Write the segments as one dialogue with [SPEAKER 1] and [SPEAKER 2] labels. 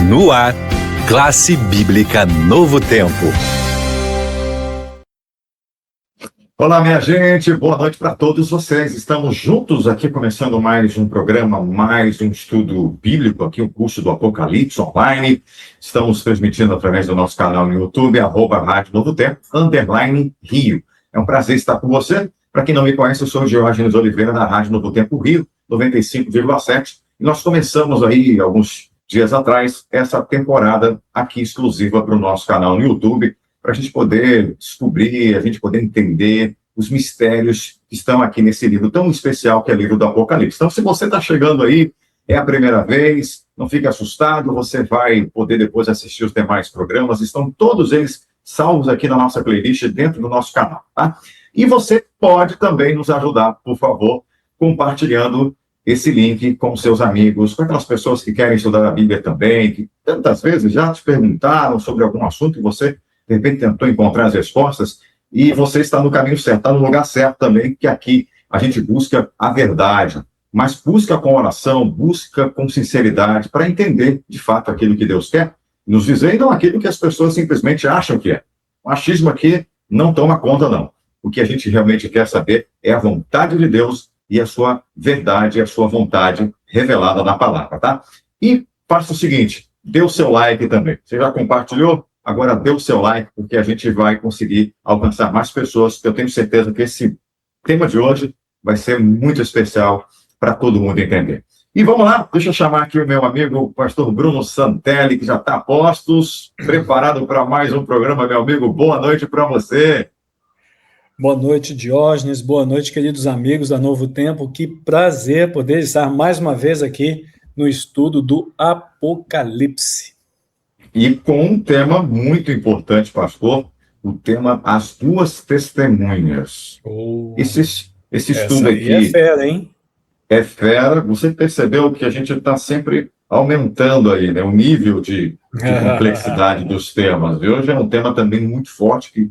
[SPEAKER 1] No ar, Classe Bíblica Novo Tempo.
[SPEAKER 2] Olá, minha gente, boa noite para todos vocês. Estamos juntos aqui, começando mais um programa, mais um estudo bíblico, aqui o curso do Apocalipse online. Estamos transmitindo através do nosso canal no YouTube, @Rádio Novo Tempo, _Rio. É um prazer estar com você. Para quem não me conhece, eu sou o Diógenes Oliveira, da Rádio Novo Tempo Rio, 95,7. E nós começamos aí, alguns dias atrás, essa temporada aqui exclusiva para o nosso canal no YouTube, para a gente poder descobrir, a gente poder entender os mistérios que estão aqui nesse livro tão especial que é o livro do Apocalipse. Então, se você está chegando aí, é a primeira vez, não fique assustado, você vai poder depois assistir os demais programas, estão todos eles salvos aqui na nossa playlist dentro do nosso canal, tá? E você pode também nos ajudar, por favor, compartilhando esse link com seus amigos, com aquelas pessoas que querem estudar a Bíblia também, que tantas vezes já te perguntaram sobre algum assunto e você, de repente, tentou encontrar as respostas, e você está no caminho certo, está no lugar certo também, que aqui a gente busca a verdade, mas busca com oração, busca com sinceridade, para entender, de fato, aquilo que Deus quer nos dizer, e não aquilo que as pessoas simplesmente acham que é. O achismo aqui não toma conta, não. O que a gente realmente quer saber é a vontade de Deus e a sua verdade, a sua vontade revelada na palavra, tá? E faça o seguinte, dê o seu like também. Você já compartilhou? Agora dê o seu like, porque a gente vai conseguir alcançar mais pessoas. Eu tenho certeza que esse tema de hoje vai ser muito especial para todo mundo entender. E vamos lá, deixa eu chamar aqui o meu amigo, o pastor Bruno Santelli, que já está a postos, preparado para mais um programa, meu amigo. Boa noite para você.
[SPEAKER 3] Boa noite, Diógenes. Boa noite, queridos amigos da Novo Tempo. Que prazer poder estar mais uma vez aqui no estudo do Apocalipse.
[SPEAKER 2] E com um tema muito importante, pastor, o tema As Duas Testemunhas. Esse estudo aqui
[SPEAKER 3] é fera, hein?
[SPEAKER 2] É fera. Você percebeu que a gente está sempre aumentando aí, né, o nível de complexidade dos temas. E hoje é um tema também muito forte, que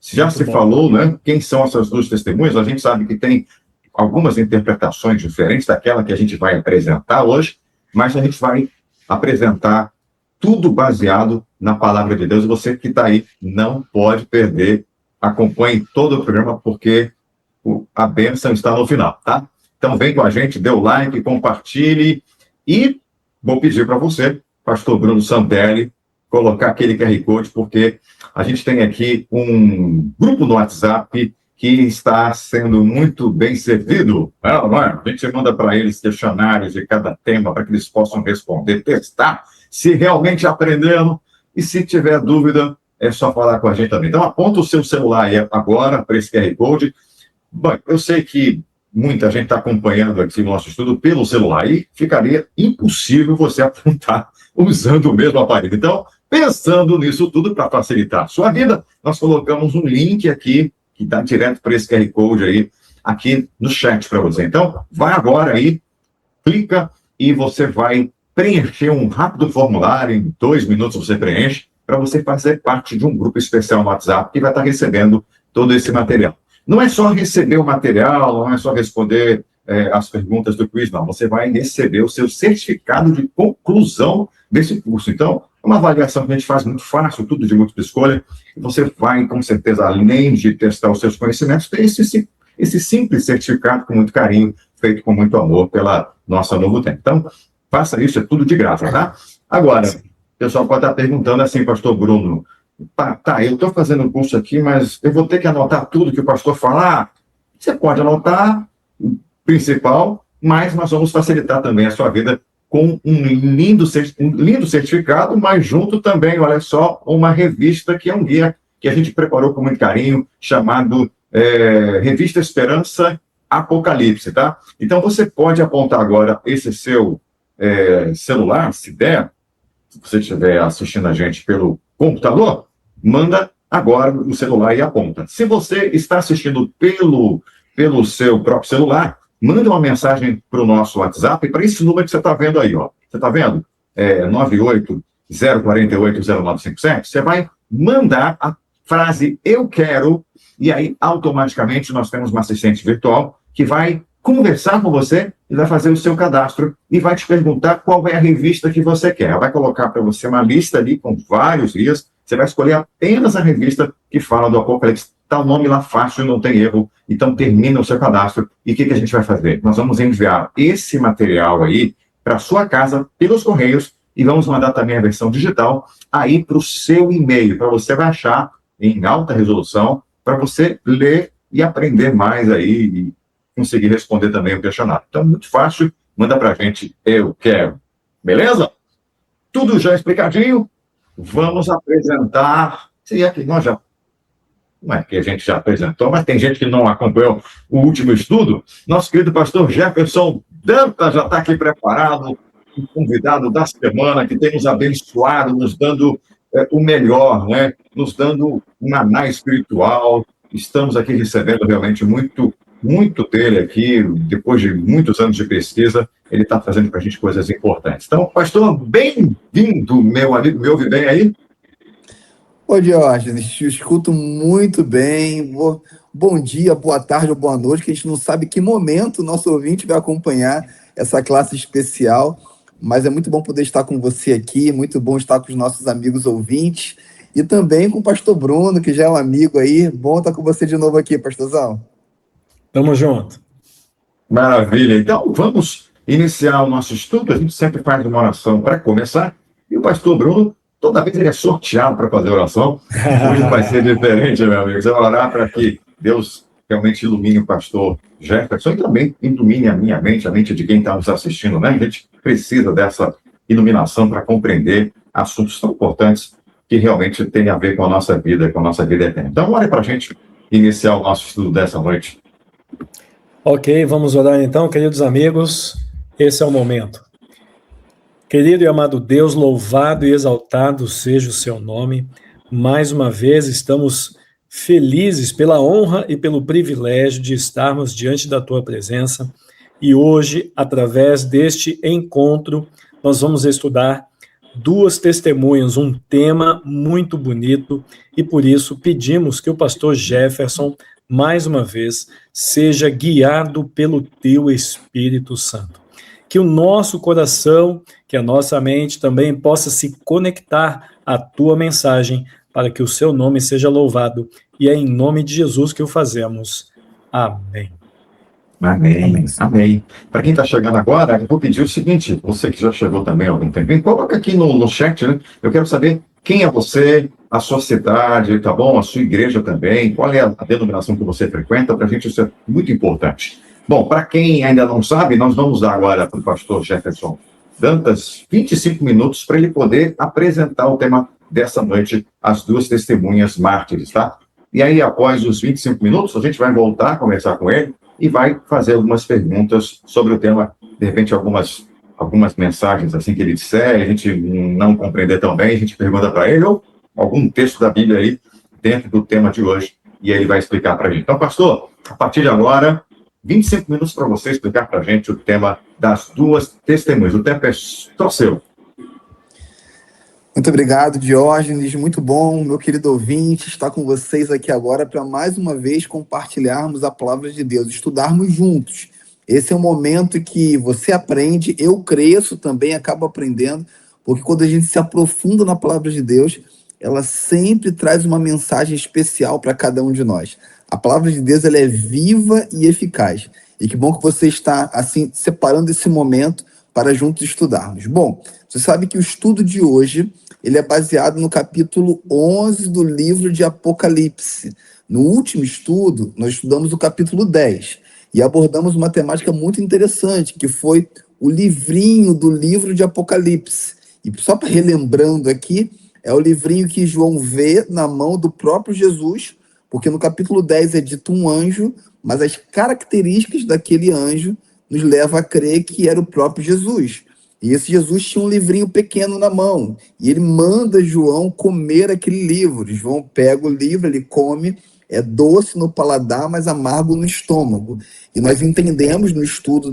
[SPEAKER 2] já se falou, né? Quem são essas duas testemunhas? A gente sabe que tem algumas interpretações diferentes daquela que a gente vai apresentar hoje, mas a gente vai apresentar tudo baseado na palavra de Deus. E você que está aí não pode perder. Acompanhe todo o programa, porque a bênção está no final, tá? Então vem com a gente, dê o like, compartilhe. E vou pedir para você, pastor Bruno Santelli, colocar aquele QR Code, porque a gente tem aqui um grupo no WhatsApp que está sendo muito bem servido. Não é? A gente manda para eles questionários de cada tema para que eles possam responder, testar se realmente aprenderam. E se tiver dúvida, é só falar com a gente também. Então aponta o seu celular aí agora para esse QR Code. Bom, eu sei que muita gente está acompanhando aqui o nosso estudo pelo celular e ficaria impossível você apontar usando o mesmo aparelho. Então, pensando nisso tudo para facilitar a sua vida, nós colocamos um link aqui que dá direto para esse QR Code aí, aqui no chat para você. Então, vai agora aí, clica e você vai preencher um rápido formulário, em 2 minutos você preenche, para você fazer parte de um grupo especial no WhatsApp que vai estar recebendo todo esse material. Não é só receber o material, não é só responder as perguntas do quiz, não. Você vai receber o seu certificado de conclusão desse curso. Então, é uma avaliação que a gente faz muito fácil, tudo de múltipla escolha. E você vai, com certeza, além de testar os seus conhecimentos, ter esse simples certificado com muito carinho, feito com muito amor pela nossa Novo Tempo. Então, faça isso, é tudo de graça, tá? Agora, o pessoal pode estar perguntando assim, pastor Bruno, tá, eu estou fazendo um curso aqui, mas eu vou ter que anotar tudo que o pastor falar. Você pode anotar o principal, mas nós vamos facilitar também a sua vida com um lindo certificado, mas junto também, olha só, uma revista que é um guia que a gente preparou com muito carinho, chamado Revista Esperança Apocalipse, tá? Então você pode apontar agora esse seu celular, se der, se você estiver assistindo a gente pelo computador, manda agora o celular e aponta. Se você está assistindo pelo seu próprio celular, manda uma mensagem para o nosso WhatsApp, para esse número que você está vendo aí, ó. Você está vendo? 98-048-0957. Você vai mandar a frase "eu quero", e aí automaticamente nós temos uma assistente virtual que vai conversar com você e vai fazer o seu cadastro e vai te perguntar qual é a revista que você quer. Ela vai colocar para você uma lista ali com vários dias, você vai escolher apenas a revista que fala do Apocalipse. Está o nome lá fácil, não tem erro, então termina o seu cadastro. E o que a gente vai fazer? Nós vamos enviar esse material aí para sua casa pelos correios e vamos mandar também a versão digital aí para o seu e-mail, para você baixar em alta resolução, para você ler e aprender mais aí e conseguir responder também o questionário. Então, muito fácil, manda para a gente, eu quero. Beleza? Tudo já explicadinho? Vamos apresentar, se é que nós já, não é que a gente já apresentou, mas tem gente que não acompanhou o último estudo. Nosso querido pastor Jefferson Dantas já está aqui preparado, o convidado da semana, que tem nos abençoado, nos dando o melhor, né? Nos dando um maná espiritual. Estamos aqui recebendo realmente muito dele aqui, depois de muitos anos de pesquisa, ele está fazendo para a gente coisas importantes. Então, pastor, bem-vindo, meu amigo, me ouve bem aí?
[SPEAKER 4] Ô, Diógenes, te escuto muito bem. Bom dia, boa tarde ou boa noite, que a gente não sabe que momento o nosso ouvinte vai acompanhar essa classe especial, mas é muito bom poder estar com você aqui, muito bom estar com os nossos amigos ouvintes, e também com o pastor Bruno, que já é um amigo aí. Bom estar com você de novo aqui, pastorzão.
[SPEAKER 3] Tamo junto.
[SPEAKER 2] Maravilha. Então, vamos iniciar o nosso estudo. A gente sempre faz uma oração para começar, e o pastor Bruno, toda vez ele é sorteado para fazer oração. Hoje vai ser diferente, meu amigo. Você vai orar para que Deus realmente ilumine o pastor Jefferson e também ilumine a minha mente, a mente de quem está nos assistindo, né? A gente precisa dessa iluminação para compreender assuntos tão importantes que realmente têm a ver com a nossa vida eterna. Então, ore para a gente iniciar o nosso estudo dessa noite.
[SPEAKER 3] Ok, vamos orar então, queridos amigos. Esse é o momento. Querido e amado Deus, louvado e exaltado seja o seu nome. Mais uma vez estamos felizes pela honra e pelo privilégio de estarmos diante da tua presença. E hoje, através deste encontro, nós vamos estudar duas testemunhas, um tema muito bonito, e por isso pedimos que o pastor Jefferson, mais uma vez, seja guiado pelo teu Espírito Santo. Que o nosso coração, que a nossa mente também possa se conectar à tua mensagem, para que o seu nome seja louvado. E é em nome de Jesus que o fazemos. Amém.
[SPEAKER 2] Amém. Amém. Para quem está chegando agora, eu vou pedir o seguinte, você que já chegou também há algum tempo, coloca aqui no chat, né? Eu quero saber quem é você, a sua cidade, tá bom? A sua igreja também, qual é a denominação que você frequenta, para a gente isso é muito importante. Bom, para quem ainda não sabe, nós vamos dar agora para o pastor Jefferson Dantas 25 minutos para ele poder apresentar o tema dessa noite, as duas testemunhas mártires, tá? E aí, após os 25 minutos, a gente vai voltar a conversar com ele e vai fazer algumas perguntas sobre o tema, de repente algumas mensagens assim que ele disser, a gente não compreender tão bem, a gente pergunta para ele, ou algum texto da Bíblia aí dentro do tema de hoje, e ele vai explicar para a gente. Então, pastor, a partir de agora, 25 minutos para você explicar para a gente o tema das duas testemunhas. O tempo é só seu.
[SPEAKER 4] Muito obrigado, Diógenes. Muito bom, meu querido ouvinte, estar com vocês aqui agora para mais uma vez compartilharmos a palavra de Deus, estudarmos juntos. Esse é o momento que você aprende, eu cresço também, acabo aprendendo, porque quando a gente se aprofunda na palavra de Deus, ela sempre traz uma mensagem especial para cada um de nós. A palavra de Deus, ela é viva e eficaz. E que bom que você está, assim, separando esse momento para juntos estudarmos. Bom, você sabe que o estudo de hoje, ele é baseado no capítulo 11 do livro de Apocalipse. No último estudo, nós estudamos o capítulo 10 e abordamos uma temática muito interessante, que foi o livrinho do livro de Apocalipse. E só para relembrando aqui, é o livrinho que João vê na mão do próprio Jesus, porque no capítulo 10 é dito um anjo, mas as características daquele anjo nos levam a crer que era o próprio Jesus. E esse Jesus tinha um livrinho pequeno na mão, e ele manda João comer aquele livro. João pega o livro, ele come, é doce no paladar, mas amargo no estômago. E nós entendemos no estudo,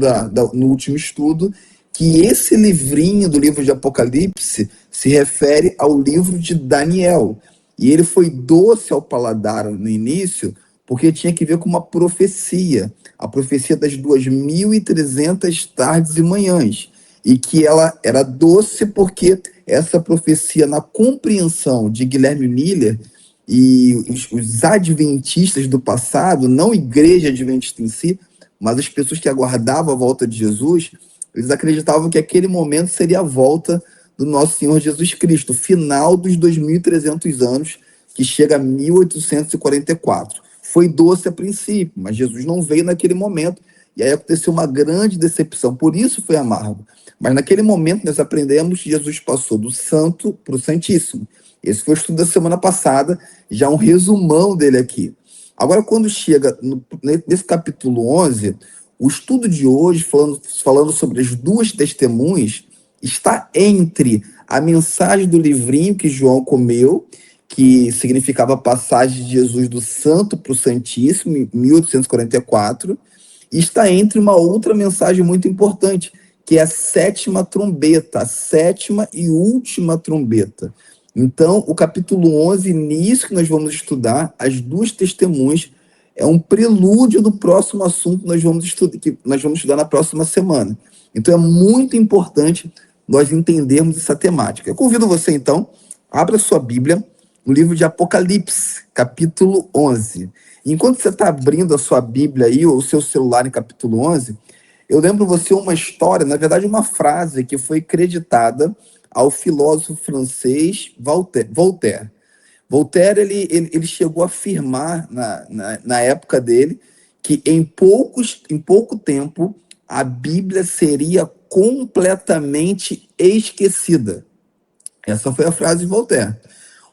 [SPEAKER 4] no último estudo, que esse livrinho do livro de Apocalipse se refere ao livro de Daniel. E ele foi doce ao paladar no início, porque tinha que ver com uma profecia, a profecia das 2.300 tardes e manhãs, e que ela era doce porque essa profecia, na compreensão de Guilherme Miller e os adventistas do passado, não igreja adventista em si, mas as pessoas que aguardavam a volta de Jesus, eles acreditavam que aquele momento seria a volta do nosso Senhor Jesus Cristo, o final dos 2.300 anos, que chega a 1844. Foi doce a princípio, mas Jesus não veio naquele momento, e aí aconteceu uma grande decepção, por isso foi amargo. Mas naquele momento nós aprendemos que Jesus passou do santo para o santíssimo. Esse foi o estudo da semana passada, já um resumão dele aqui. Agora, quando chega nesse capítulo 11, o estudo de hoje, falando sobre as duas testemunhas, está entre a mensagem do livrinho que João comeu, que significava a passagem de Jesus do santo para o santíssimo, em 1844, e está entre uma outra mensagem muito importante, que é a sétima trombeta, a sétima e última trombeta. Então, o capítulo 11, nisso que nós vamos estudar, as duas testemunhas, é um prelúdio do próximo assunto que nós vamos estudar na próxima semana. Então, é muito importante nós entendermos essa temática. Eu convido você, então, abra sua Bíblia, no livro de Apocalipse, capítulo 11. Enquanto você está abrindo a sua Bíblia aí, ou o seu celular em capítulo 11, eu lembro você uma história, na verdade uma frase que foi creditada ao filósofo francês Voltaire. Voltaire, ele chegou a afirmar na época dele que em pouco tempo a Bíblia seria completamente esquecida. Essa foi a frase de Voltaire.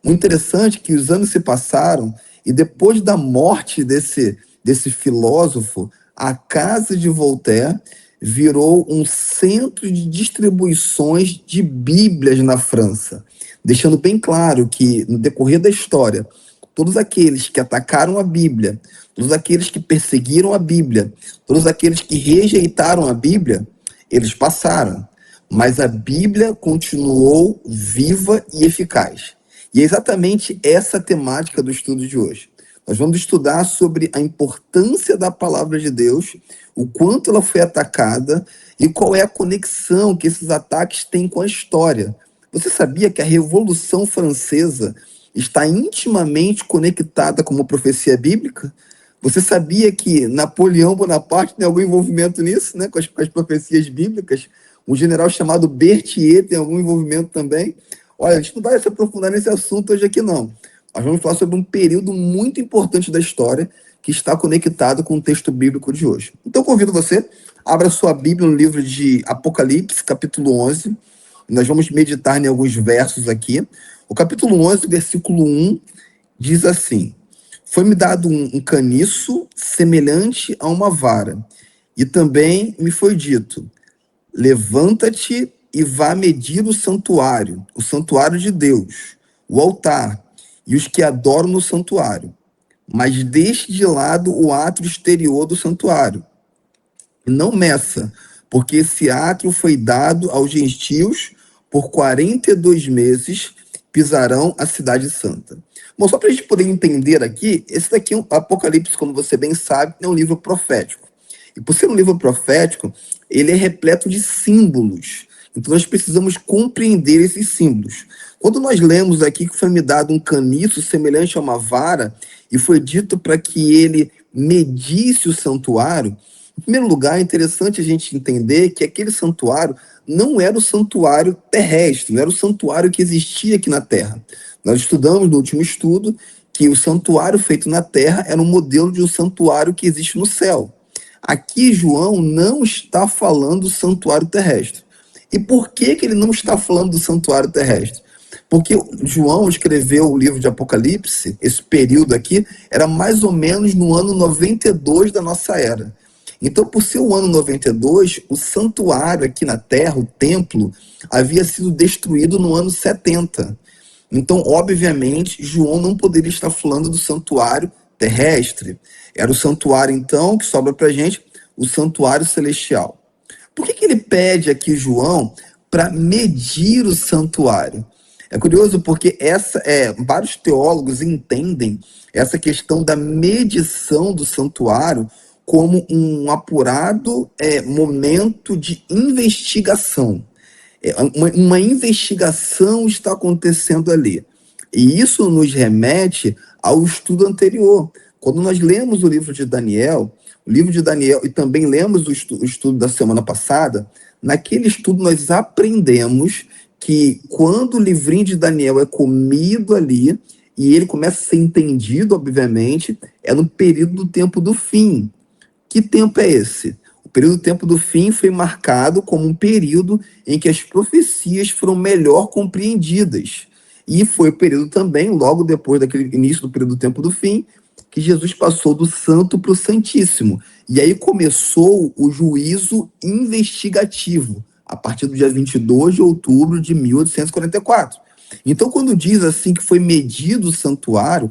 [SPEAKER 4] O interessante é que os anos se passaram e depois da morte desse filósofo, a casa de Voltaire virou um centro de distribuições de Bíblias na França, deixando bem claro que, no decorrer da história, todos aqueles que atacaram a Bíblia, todos aqueles que perseguiram a Bíblia, todos aqueles que rejeitaram a Bíblia, eles passaram, mas a Bíblia continuou viva e eficaz. E é exatamente essa a temática do estudo de hoje. Nós vamos estudar sobre a importância da palavra de Deus, o quanto ela foi atacada e qual é a conexão que esses ataques têm com a história. Você sabia que a Revolução Francesa está intimamente conectada com uma profecia bíblica? Você sabia que Napoleão Bonaparte tem algum envolvimento nisso, né, com as profecias bíblicas? Um general chamado Berthier tem algum envolvimento também? Olha, a gente não vai se aprofundar nesse assunto hoje aqui, não. Nós vamos falar sobre um período muito importante da história que está conectado com o texto bíblico de hoje. Então, convido você, abra sua Bíblia no livro de Apocalipse, capítulo 11. Nós vamos meditar em alguns versos aqui. O capítulo 11, versículo 1, diz assim: foi-me dado um caniço semelhante a uma vara, e também me foi dito: levanta-te e vá medir o santuário de Deus, o altar, e os que adoram no santuário, mas deixe de lado o átrio exterior do santuário. Não meça, porque esse átrio foi dado aos gentios por 42 meses, pisarão a cidade santa. Bom, só para a gente poder entender aqui, esse daqui, o Apocalipse, como você bem sabe, é um livro profético. E por ser um livro profético, ele é repleto de símbolos. Então nós precisamos compreender esses símbolos. Quando nós lemos aqui que foi-me dado um caniço semelhante a uma vara, e foi dito para que ele medisse o santuário, em primeiro lugar, é interessante a gente entender que aquele santuário não era o santuário terrestre, não era o santuário que existia aqui na Terra. Nós estudamos no último estudo que o santuário feito na Terra era um modelo de um santuário que existe no céu. Aqui João não está falando do santuário terrestre. E por que ele não está falando do santuário terrestre? Porque João escreveu o livro de Apocalipse, esse período aqui, era mais ou menos no ano 92 da nossa era. Então, por ser o ano 92, o santuário aqui na Terra, o templo, havia sido destruído no ano 70. Então, obviamente, João não poderia estar falando do santuário terrestre. Era o santuário, então, que sobra para a gente, o santuário celestial. Por que ele pede aqui, João, para medir o santuário? É curioso porque vários teólogos entendem essa questão da medição do santuário como um apurado momento de investigação. Uma investigação está acontecendo ali. E isso nos remete ao estudo anterior. Quando nós lemos o livro de Daniel, e também lemos o estudo da semana passada, naquele estudo nós aprendemos que quando o livrinho de Daniel é comido ali, e ele começa a ser entendido, obviamente, é no período do tempo do fim. Que tempo é esse? O período do tempo do fim foi marcado como um período em que as profecias foram melhor compreendidas. E foi o período também, logo depois daquele início do período do tempo do fim, que Jesus passou do santo para o santíssimo. E aí começou o juízo investigativo, a partir do dia 22 de outubro de 1844. Então, quando diz assim que foi medido o santuário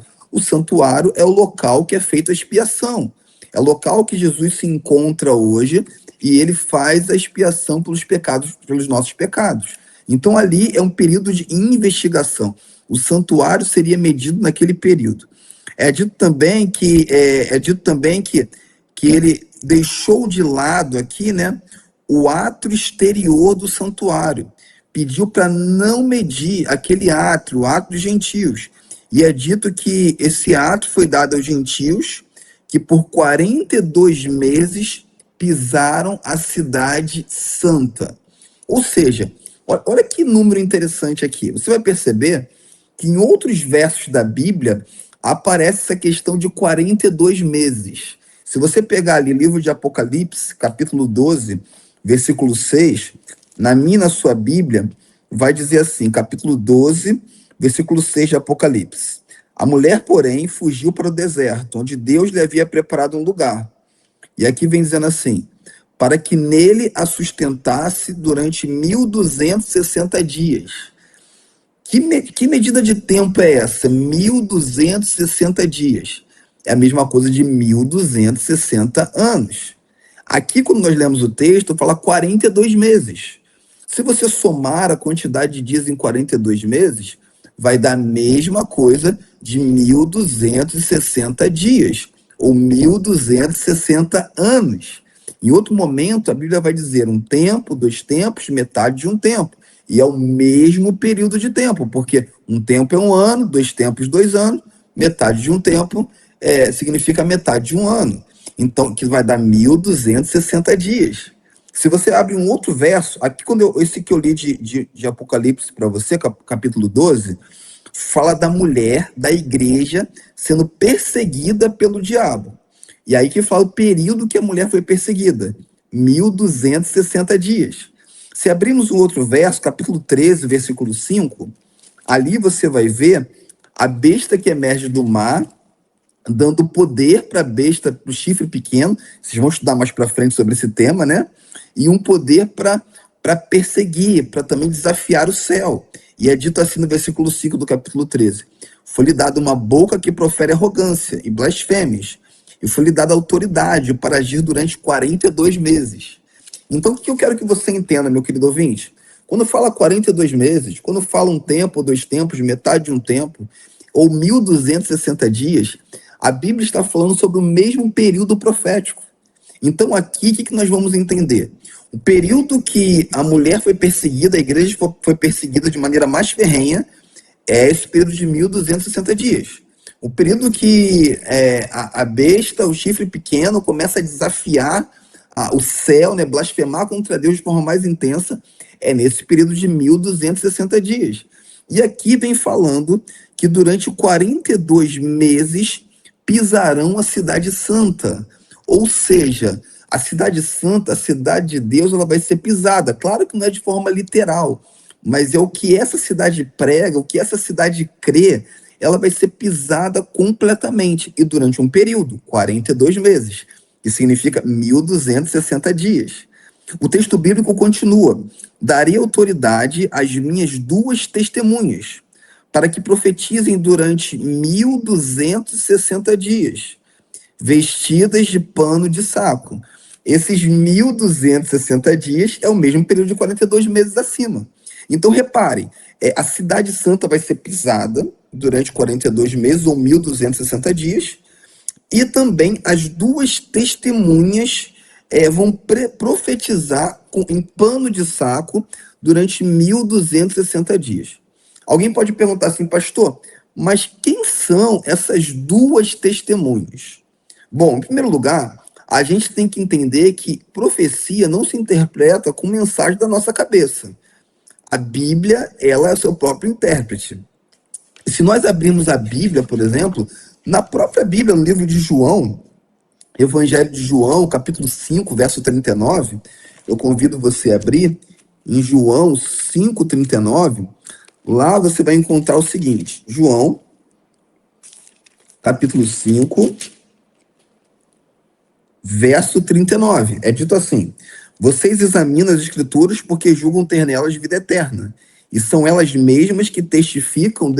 [SPEAKER 4] é o local que é feita a expiação. É o local que Jesus se encontra hoje e ele faz a expiação pelos nossos pecados. Então, ali é um período de investigação. O santuário seria medido naquele período. É dito também que ele deixou de lado aqui, né, o átrio exterior do santuário. Pediu para não medir aquele átrio, o átrio dos gentios. E é dito que esse átrio foi dado aos gentios, que por 42 meses pisaram a cidade santa. Ou seja, olha que número interessante aqui. Você vai perceber que em outros versos da Bíblia aparece essa questão de 42 meses. Se você pegar ali o livro de Apocalipse, capítulo 12, versículo 6, na sua Bíblia, vai dizer assim, capítulo 12, versículo 6 de Apocalipse. A mulher, porém, fugiu para o deserto, onde Deus lhe havia preparado um lugar. E aqui vem dizendo assim, para que nele a sustentasse durante 1.260 dias. Que medida de tempo é essa? 1.260 dias. É a mesma coisa de 1.260 anos. Aqui, quando nós lemos o texto, fala 42 meses. Se você somar a quantidade de dias em 42 meses, vai dar a mesma coisa de 1.260 dias, ou 1.260 anos. Em outro momento, a Bíblia vai dizer um tempo, 2 tempos, metade de um tempo. E é o mesmo período de tempo, porque um tempo é 1 ano, 2 tempos, 2 anos, metade de um tempo significa metade de um ano. Então, que vai dar 1.260 dias. Se você abre um outro verso, aqui esse que eu li de Apocalipse para você, capítulo 12, fala da mulher, da igreja, sendo perseguida pelo diabo. E aí que fala o período que a mulher foi perseguida, 1.260 dias. Se abrirmos um outro verso, capítulo 13, versículo 5, ali você vai ver a besta que emerge do mar, dando poder para a besta, para o chifre pequeno, vocês vão estudar mais para frente sobre esse tema, né? E um poder para perseguir, para também desafiar o céu. E é dito assim no versículo 5 do capítulo 13. Foi-lhe dada uma boca que profere arrogância e blasfêmias, e foi-lhe dada autoridade para agir durante 42 meses. Então, o que eu quero que você entenda, meu querido ouvinte? Quando fala 42 meses, quando fala um tempo, ou 2 tempos, metade de um tempo, ou 1.260 dias, a Bíblia está falando sobre o mesmo período profético. Então, aqui, o que nós vamos entender? O período que a mulher foi perseguida, a igreja foi perseguida de maneira mais ferrenha, é esse período de 1.260 dias. O período que a besta, o chifre pequeno, começa a desafiar o céu, né, blasfemar contra Deus de forma mais intensa, é nesse período de 1.260 dias. E aqui vem falando que durante 42 meses pisarão a cidade santa. Ou seja, a cidade santa, a cidade de Deus, ela vai ser pisada. Claro que não é de forma literal, mas é o que essa cidade prega, o que essa cidade crê, ela vai ser pisada completamente. E durante um período, 42 meses, que significa 1.260 dias. O texto bíblico continua: darei autoridade às minhas 2 testemunhas, para que profetizem durante 1.260 dias, vestidas de pano de saco. Esses 1.260 dias é o mesmo período de 42 meses acima. Então, reparem, a Cidade Santa vai ser pisada durante 42 meses ou 1.260 dias, e também as duas testemunhas vão profetizar em pano de saco durante 1.260 dias. Alguém pode perguntar assim, pastor, mas quem são essas duas testemunhas? Bom, em primeiro lugar, a gente tem que entender que profecia não se interpreta com mensagem da nossa cabeça. A Bíblia, ela é o seu próprio intérprete. Se nós abrirmos a Bíblia, por exemplo, na própria Bíblia, no livro de João, Evangelho de João, capítulo 5, verso 39, eu convido você a abrir, em João 5, 39, lá você vai encontrar o seguinte, João, capítulo 5, verso 39, é dito assim, vocês examinam as escrituras porque julgam ter nelas vida eterna, e são elas mesmas que testificam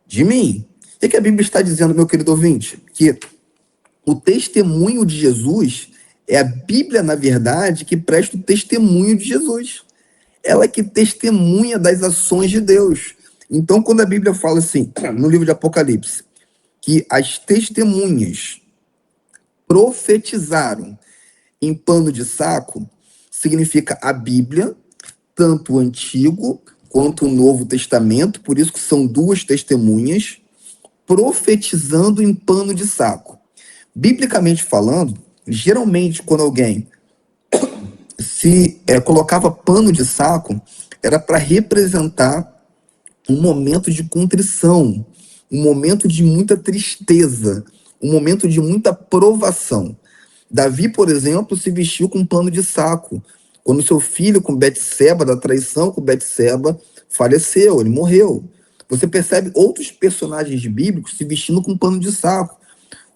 [SPEAKER 4] de mim. O que a Bíblia está dizendo, meu querido ouvinte? Que o testemunho de Jesus é a Bíblia, na verdade, que presta o testemunho de Jesus. Ela é que testemunha das ações de Deus. Então, quando a Bíblia fala assim, no livro de Apocalipse, que as testemunhas profetizaram em pano de saco, significa a Bíblia, tanto o Antigo quanto o Novo Testamento, por isso que são duas testemunhas, profetizando em pano de saco. Biblicamente falando, geralmente quando alguém se colocava pano de saco, era para representar um momento de contrição, um momento de muita tristeza, um momento de muita provação. Davi, por exemplo, se vestiu com pano de saco, quando seu filho com Betseba, da traição com Betseba, faleceu, ele morreu. Você percebe outros personagens bíblicos se vestindo com pano de saco.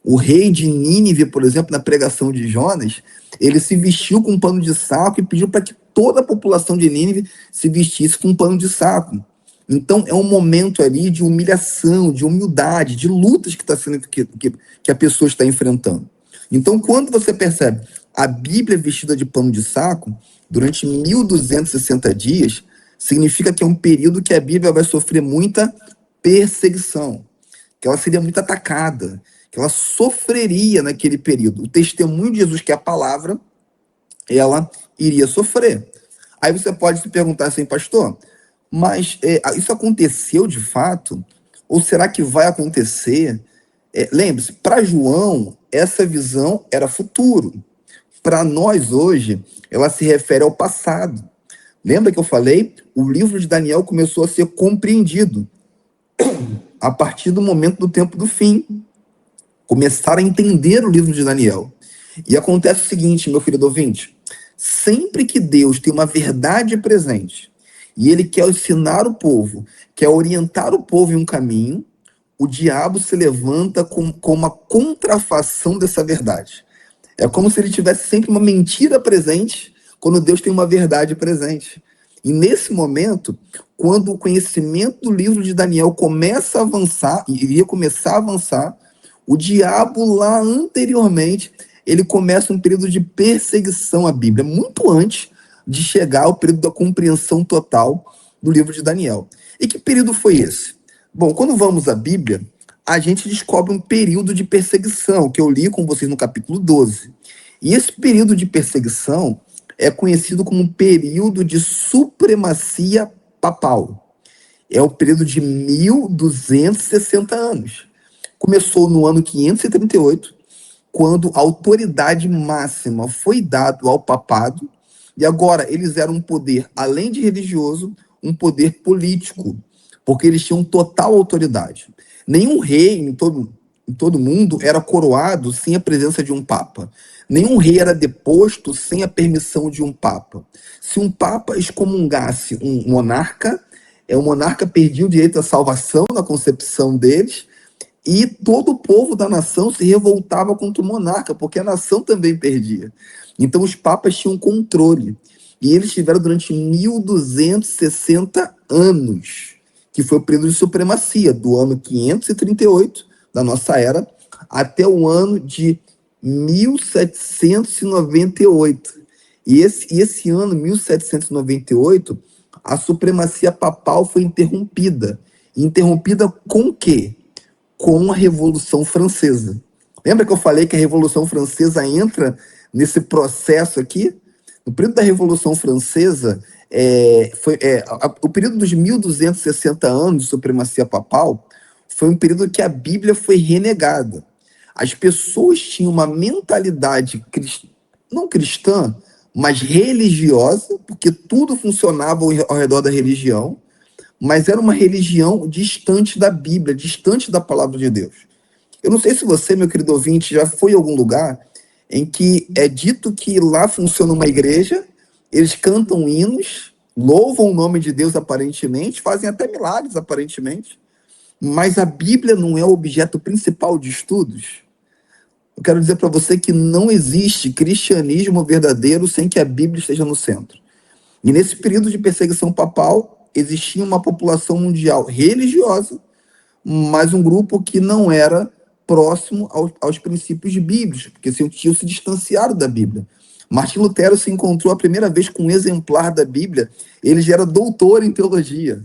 [SPEAKER 4] O rei de Nínive, por exemplo, na pregação de Jonas, ele se vestiu com um pano de saco e pediu para que toda a população de Nínive se vestisse com um pano de saco. Então, é um momento ali de humilhação, de humildade, de lutas que a pessoa está enfrentando. Então, quando você percebe a Bíblia vestida de pano de saco, durante 1.260 dias, significa que é um período que a Bíblia vai sofrer muita perseguição, que ela seria muito atacada, que ela sofreria naquele período. O testemunho de Jesus, que é a palavra, ela iria sofrer. Aí você pode se perguntar assim, pastor, mas isso aconteceu de fato? Ou será que vai acontecer? Lembre-se, para João, essa visão era futuro. Para nós hoje, ela se refere ao passado. Lembra que eu falei? O livro de Daniel começou a ser compreendido a partir do momento do tempo do fim. Começaram a entender o livro de Daniel. E acontece o seguinte, meu querido ouvinte, sempre que Deus tem uma verdade presente e ele quer ensinar o povo, quer orientar o povo em um caminho, o diabo se levanta com uma contrafação dessa verdade. É como se ele tivesse sempre uma mentira presente quando Deus tem uma verdade presente. E nesse momento, quando o conhecimento do livro de Daniel começa a avançar, e iria começar a avançar, o diabo lá anteriormente, ele começa um período de perseguição à Bíblia, muito antes de chegar ao período da compreensão total do livro de Daniel. E que período foi esse? Bom, quando vamos à Bíblia, a gente descobre um período de perseguição, que eu li com vocês no capítulo 12. E esse período de perseguição é conhecido como um período de supremacia papal. É o período de 1.260 anos. Começou no ano 538, quando a autoridade máxima foi dada ao papado, e agora eles eram um poder, além de religioso, um poder político, porque eles tinham total autoridade. Nenhum rei em todo mundo era coroado sem a presença de um papa. Nenhum rei era deposto sem a permissão de um papa. Se um papa excomungasse um monarca, o monarca perdia o direito à salvação na concepção deles, e todo o povo da nação se revoltava contra o monarca, porque a nação também perdia. Então os papas tinham controle. E eles tiveram durante 1.260 anos, que foi o período de supremacia, do ano 538 da nossa era, até o ano de 1798. E esse ano, 1798, a supremacia papal foi interrompida. Interrompida com o quê? Com a Revolução Francesa. Lembra que eu falei que a Revolução Francesa entra nesse processo aqui? No período da Revolução Francesa, o período dos 1260 anos de supremacia papal foi um período que a Bíblia foi renegada. As pessoas tinham uma mentalidade não cristã, mas religiosa, porque tudo funcionava ao redor da religião, mas era uma religião distante da Bíblia, distante da palavra de Deus. Eu não sei se você, meu querido ouvinte, já foi em algum lugar em que é dito que lá funciona uma igreja, eles cantam hinos, louvam o nome de Deus aparentemente, fazem até milagres aparentemente, mas a Bíblia não é o objeto principal de estudos. Eu quero dizer para você que não existe cristianismo verdadeiro sem que a Bíblia esteja no centro. E nesse período de perseguição papal, existia uma população mundial religiosa, mas um grupo que não era próximo aos princípios bíblicos, porque tinham se distanciado da Bíblia. Martim Lutero se encontrou a primeira vez com um exemplar da Bíblia. Ele já era doutor em teologia,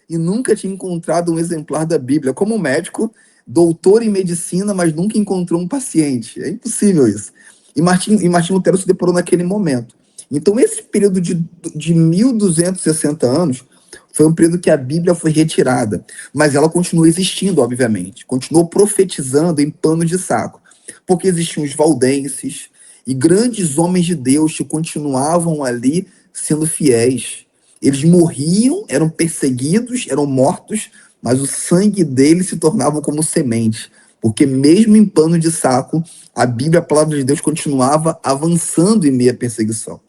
[SPEAKER 4] e nunca tinha encontrado um exemplar da Bíblia. Como médico, doutor em medicina, mas nunca encontrou um paciente. É impossível isso. E Martim Lutero se deparou naquele momento. Então, esse período de 1260 anos foi um período que a Bíblia foi retirada, mas ela continua existindo, obviamente, continuou profetizando em pano de saco, porque existiam os valdenses e grandes homens de Deus que continuavam ali sendo fiéis. Eles morriam, eram perseguidos, eram mortos, mas o sangue deles se tornava como semente, porque mesmo em pano de saco, a Bíblia, a palavra de Deus, continuava avançando em meio à perseguição.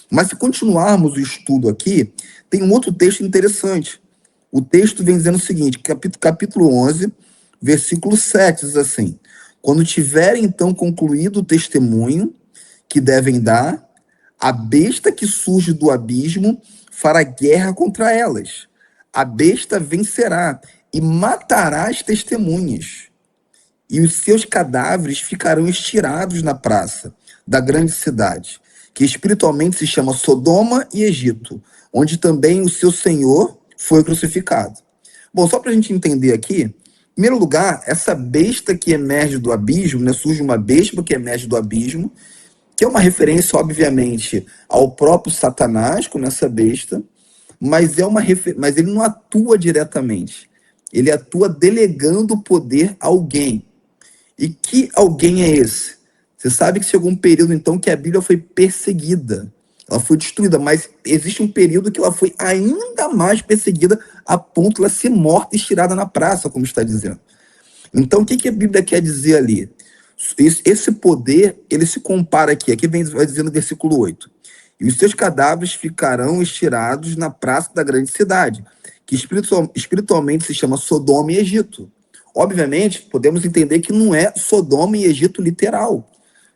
[SPEAKER 4] Mas se continuarmos o estudo aqui, tem um outro texto interessante. O texto vem dizendo o seguinte, capítulo 11, versículo 7, diz assim: quando tiverem então concluído o testemunho que devem dar, a besta que surge do abismo fará guerra contra elas. A besta vencerá e matará as testemunhas. E os seus cadáveres ficarão estirados na praça da grande cidade, que espiritualmente se chama Sodoma e Egito, onde também o seu Senhor foi crucificado. Bom, só para a gente entender aqui, em primeiro lugar, essa besta que emerge do abismo, né, surge uma besta que emerge do abismo, que é uma referência, obviamente, ao próprio Satanás com essa besta, mas ele não atua diretamente. Ele atua delegando o poder a alguém. E que alguém é esse? Você sabe que chegou um período, então, que a Bíblia foi perseguida. Ela foi destruída, mas existe um período que ela foi ainda mais perseguida a ponto de ela ser morta e estirada na praça, como está dizendo. Então, o que a Bíblia quer dizer ali? Esse poder, ele se compara aqui. Aqui vai dizendo no versículo 8. E os seus cadáveres ficarão estirados na praça da grande cidade, que espiritualmente se chama Sodoma e Egito. Obviamente, podemos entender que não é Sodoma e Egito literal,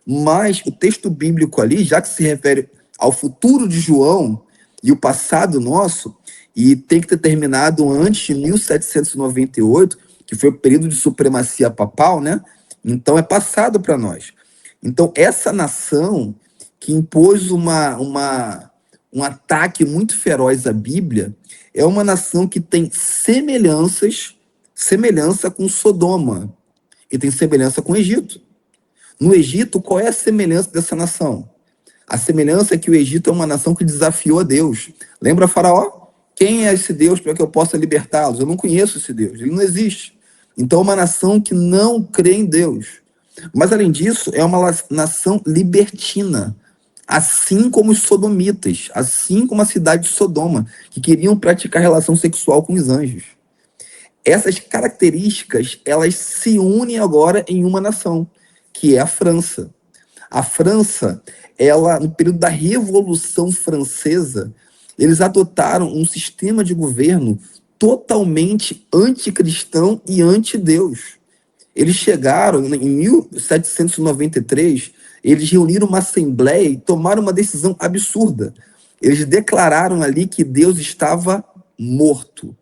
[SPEAKER 4] mas o texto bíblico ali, já que se refere ao futuro de João e o passado nosso, e tem que ter terminado antes de 1798, que foi o período de supremacia papal, né? Então é passado para nós. Então essa nação que impôs um ataque muito feroz à Bíblia é uma nação que tem semelhança com Sodoma e tem semelhança com o Egito. No Egito, qual é a semelhança dessa nação? A semelhança é que o Egito é uma nação que desafiou a Deus. Lembra Faraó? Quem é esse Deus para que eu possa libertá-los? Eu não conheço esse Deus, ele não existe. Então é uma nação que não crê em Deus. Mas além disso, é uma nação libertina, assim como os sodomitas, assim como a cidade de Sodoma, que queriam praticar relação sexual com os anjos. Essas características, elas se unem agora em uma nação, que é a França. A França, no período da Revolução Francesa, eles adotaram um sistema de governo totalmente anticristão e anti-Deus. Eles chegaram, em 1793, eles reuniram uma assembleia e tomaram uma decisão absurda. Eles declararam ali que Deus estava morto.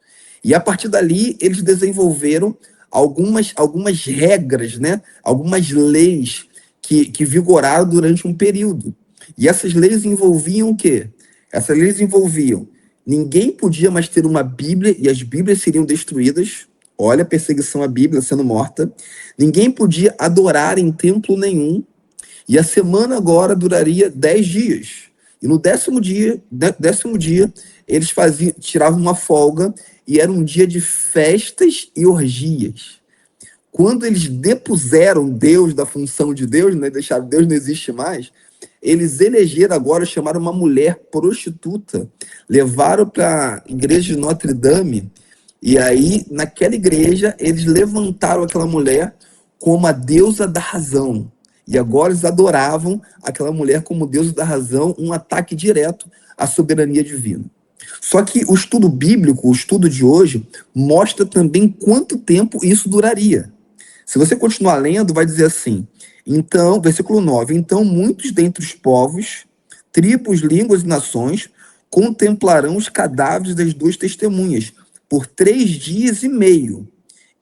[SPEAKER 4] E a partir dali, eles desenvolveram algumas regras, né? Algumas leis que vigoraram durante um período. E essas leis envolviam o quê? Essas leis envolviam: ninguém podia mais ter uma Bíblia e as Bíblias seriam destruídas. Olha a perseguição à Bíblia sendo morta. Ninguém podia adorar em templo nenhum. E a semana agora duraria 10 dias. E no décimo dia, eles tiravam uma folga e era um dia de festas e orgias. Quando eles depuseram Deus da função de Deus, né, deixaram Deus não existe mais, eles elegeram agora, chamaram uma mulher prostituta, levaram para a igreja de Notre Dame, e aí, naquela igreja, eles levantaram aquela mulher como a deusa da razão. E agora eles adoravam aquela mulher como deusa da razão, um ataque direto à soberania divina. Só que o estudo bíblico, o estudo de hoje, mostra também quanto tempo isso duraria. Se você continuar lendo, vai dizer assim, então, versículo 9, então muitos dentre os povos, tribos, línguas e nações contemplarão os cadáveres das duas testemunhas por 3 dias e meio,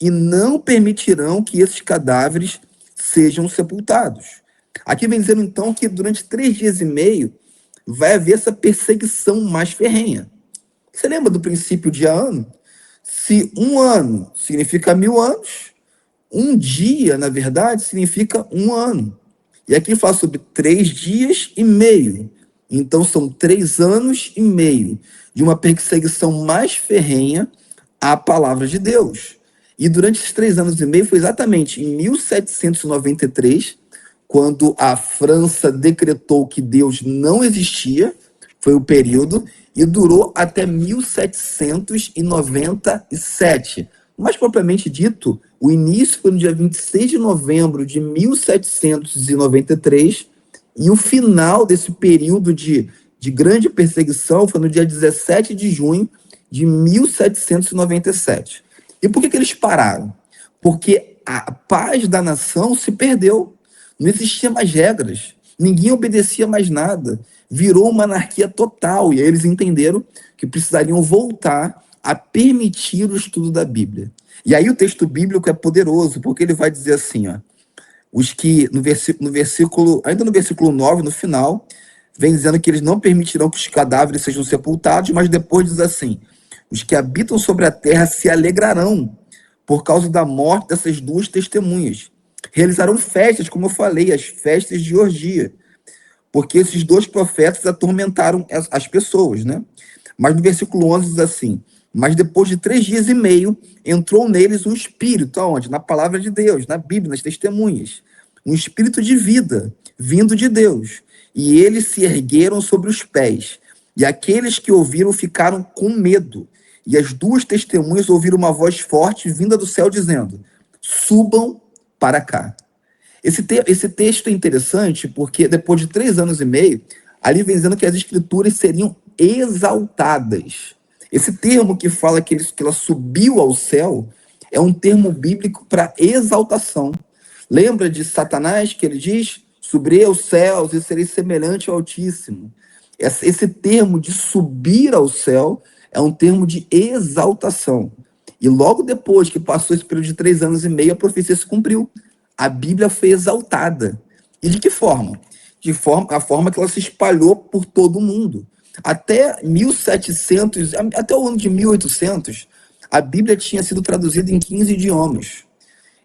[SPEAKER 4] e não permitirão que esses cadáveres sejam sepultados. Aqui vem dizendo, então, que durante 3 dias e meio vai haver essa perseguição mais ferrenha. Você lembra do princípio de ano? Se um ano significa 1000 anos, um dia, na verdade, significa 1 ano. E aqui fala sobre 3 dias e meio. Então, são 3 anos e meio de uma perseguição mais ferrenha à palavra de Deus. E durante esses 3 anos e meio, foi exatamente em 1793, quando a França decretou que Deus não existia, foi o período, e durou até 1797. Mais propriamente dito, o início foi no dia 26 de novembro de 1793, e o final desse período de grande perseguição foi no dia 17 de junho de 1797. E por que eles pararam? Porque a paz da nação se perdeu. Não existia mais regras. Ninguém obedecia mais nada. Virou uma anarquia total. E aí eles entenderam que precisariam voltar a permitir o estudo da Bíblia. E aí o texto bíblico é poderoso, porque ele vai dizer assim, ó, os que, ainda no versículo 9, no final, vem dizendo que eles não permitirão que os cadáveres sejam sepultados, mas depois diz assim, os que habitam sobre a terra se alegrarão por causa da morte dessas duas testemunhas. Realizarão festas, como eu falei, as festas de orgia, porque esses 2 profetas atormentaram as pessoas, né? Mas no versículo 11 diz assim, mas depois de 3 dias e meio, entrou neles um espírito, aonde? Na palavra de Deus, na Bíblia, nas testemunhas. Um espírito de vida, vindo de Deus. E eles se ergueram sobre os pés. E aqueles que ouviram ficaram com medo. E as 2 testemunhas ouviram uma voz forte vinda do céu dizendo, subam para cá. Esse texto é interessante porque depois de 3 anos e meio, ali vem dizendo que as escrituras seriam exaltadas. Esse termo que fala que ela subiu ao céu é um termo bíblico para exaltação. Lembra de Satanás que ele diz, subirei aos céus e serei semelhante ao Altíssimo. Esse termo de subir ao céu é um termo de exaltação. E logo depois que passou esse período de 3 anos e meio, a profecia se cumpriu. A Bíblia foi exaltada. E de que forma? A forma que ela se espalhou por todo o mundo. Até 1700, até o ano de 1800, a Bíblia tinha sido traduzida em 15 idiomas.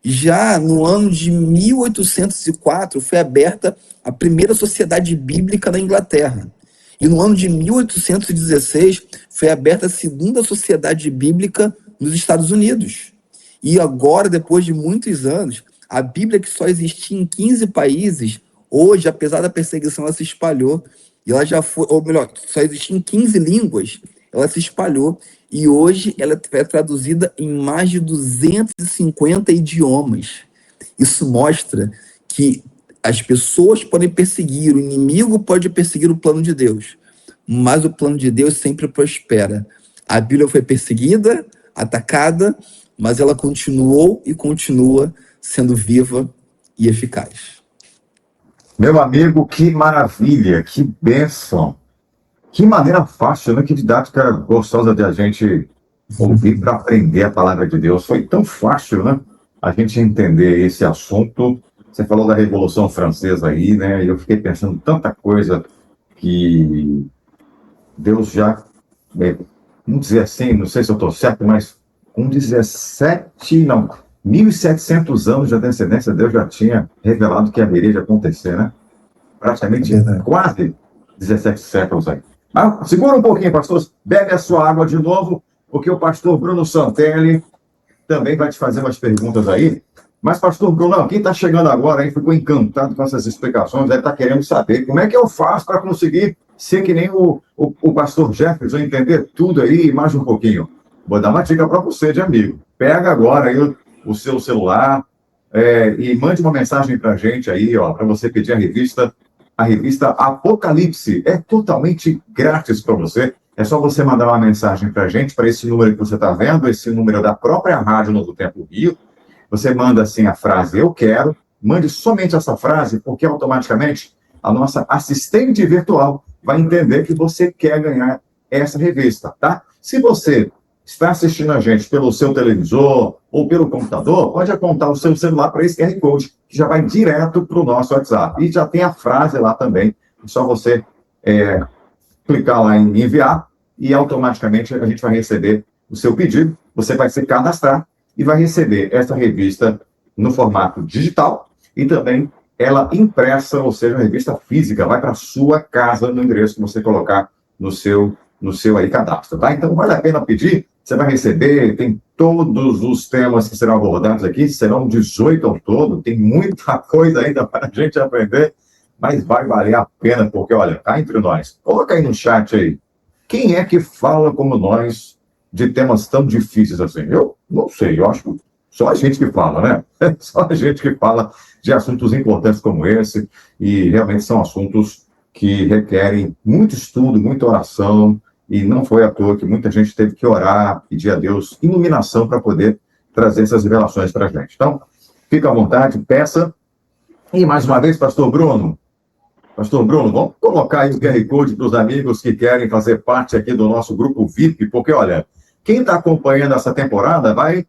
[SPEAKER 4] Já no ano de 1804, foi aberta a primeira sociedade bíblica na Inglaterra. E no ano de 1816, foi aberta a segunda sociedade bíblica nos Estados Unidos. E agora, depois de muitos anos, a Bíblia, que só existia em 15 países, hoje, apesar da perseguição, ela se espalhou. E ela já foi, ou melhor, só existia em 15 línguas, ela se espalhou. E hoje ela é traduzida em mais de 250 idiomas. Isso mostra que as pessoas podem perseguir, o inimigo pode perseguir o plano de Deus, mas o plano de Deus sempre prospera. A Bíblia foi perseguida, atacada, mas ela continuou e continua sendo viva e eficaz.
[SPEAKER 2] Meu amigo, que maravilha, que bênção. Que maneira fácil, né? Que didática gostosa de a gente ouvir para aprender a palavra de Deus. Foi tão fácil, né? A gente entender esse assunto. Você falou da Revolução Francesa aí, né? E eu fiquei pensando tanta coisa que Deus já, vamos dizer assim, não sei se eu estou certo, mas com 1.700 anos de antecedência, Deus já tinha revelado que haveria de acontecer, né? Praticamente quase 17 séculos aí. Ah, segura um pouquinho, pastor, bebe a sua água de novo, porque o pastor Bruno Santelli também vai te fazer umas perguntas aí. Mas, pastor Bruno, quem está chegando agora aí ficou encantado com essas explicações, deve estar querendo saber como é que eu faço para conseguir ser que nem o pastor Jefferson, entender tudo aí e mais um pouquinho. Vou dar uma dica para você, de amigo. Pega agora aí o seu celular e mande uma mensagem para a gente aí, ó, para você pedir a revista Apocalipse. É totalmente grátis para você. É só você mandar uma mensagem para a gente, para esse número que você está vendo, esse número da própria Rádio Novo Tempo Rio. Você manda assim a frase "eu quero", mande somente essa frase, porque automaticamente a nossa assistente virtual vai entender que você quer ganhar essa revista, tá? Se você está assistindo a gente pelo seu televisor ou pelo computador, pode apontar o seu celular para esse QR Code, que já vai direto para o nosso WhatsApp. E já tem a frase lá também, é só você clicar lá em enviar e automaticamente a gente vai receber o seu pedido, você vai se cadastrar e vai receber essa revista no formato digital e também ela impressa, ou seja, a revista física, vai para a sua casa no endereço que você colocar no seu aí cadastro, tá? Então vale a pena pedir, você vai receber, tem todos os temas que serão abordados aqui, serão 18 ao todo, tem muita coisa ainda para a gente aprender, mas vai valer a pena, porque, olha, tá entre nós. Coloca aí no chat aí, quem é que fala como nós de temas tão difíceis assim? Eu não sei, eu acho que só a gente que fala, né? Só a gente que fala de assuntos importantes como esse, e realmente são assuntos que requerem muito estudo, muita oração, e não foi à toa que muita gente teve que orar, pedir a Deus iluminação para poder trazer essas revelações para a gente. Então, fica à vontade, peça. E mais uma vez, Pastor Bruno, vamos colocar aí o QR Code para os amigos que querem fazer parte aqui do nosso grupo VIP, porque, olha, quem está acompanhando essa temporada vai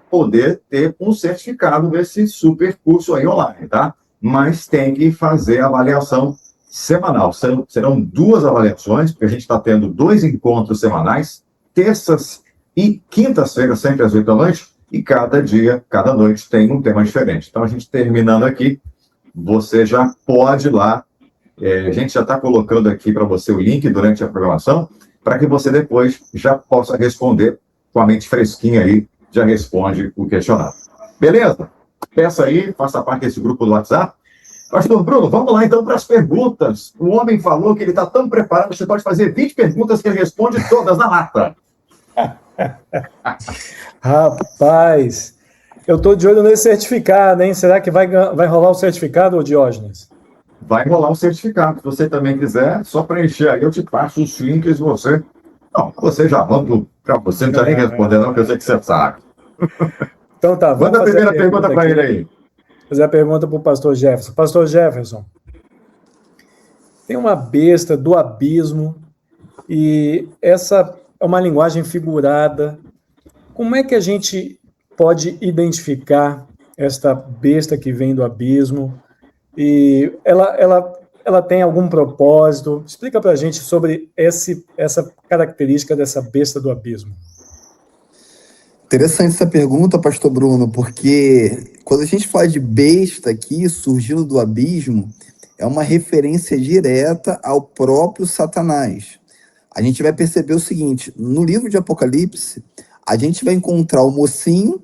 [SPEAKER 2] poder ter um certificado desse super curso aí online, tá? Mas tem que fazer a avaliação semanal. Serão 2 avaliações, porque a gente está tendo 2 encontros semanais, terças e quintas-feiras, sempre às 8 da noite, e cada dia, cada noite tem um tema diferente. Então, a gente terminando aqui, você já pode ir lá, a gente já está colocando aqui para você o link durante a programação, para que você depois já possa responder com a mente fresquinha aí, já responde o questionário. Beleza? Peça aí, faça parte desse grupo do WhatsApp. Pastor Bruno, vamos lá então para as perguntas. O homem falou que ele está tão preparado, você pode fazer 20 perguntas que ele responde todas na lata.
[SPEAKER 3] Rapaz, eu estou de olho nesse certificado, hein? Será que vai rolar o certificado, Diógenes?
[SPEAKER 2] Vai rolar um certificado. Se você também quiser, só preencher aí, eu te passo os links, você... Não, você já manda para você, não precisa nem responder não, que eu sei que você sabe.
[SPEAKER 3] Então tá, vamos
[SPEAKER 2] manda a primeira pergunta para ele aí.
[SPEAKER 3] Fazer a pergunta para o pastor Jefferson. Pastor Jefferson, tem uma besta do abismo e essa é uma linguagem figurada. Como é que a gente pode identificar esta besta que vem do abismo? E ela tem algum propósito? Explica para a gente sobre essa característica dessa besta do abismo.
[SPEAKER 4] Interessante essa pergunta, pastor Bruno, porque quando a gente fala de besta aqui, surgindo do abismo, é uma referência direta ao próprio Satanás. A gente vai perceber o seguinte, no livro de Apocalipse, a gente vai encontrar o mocinho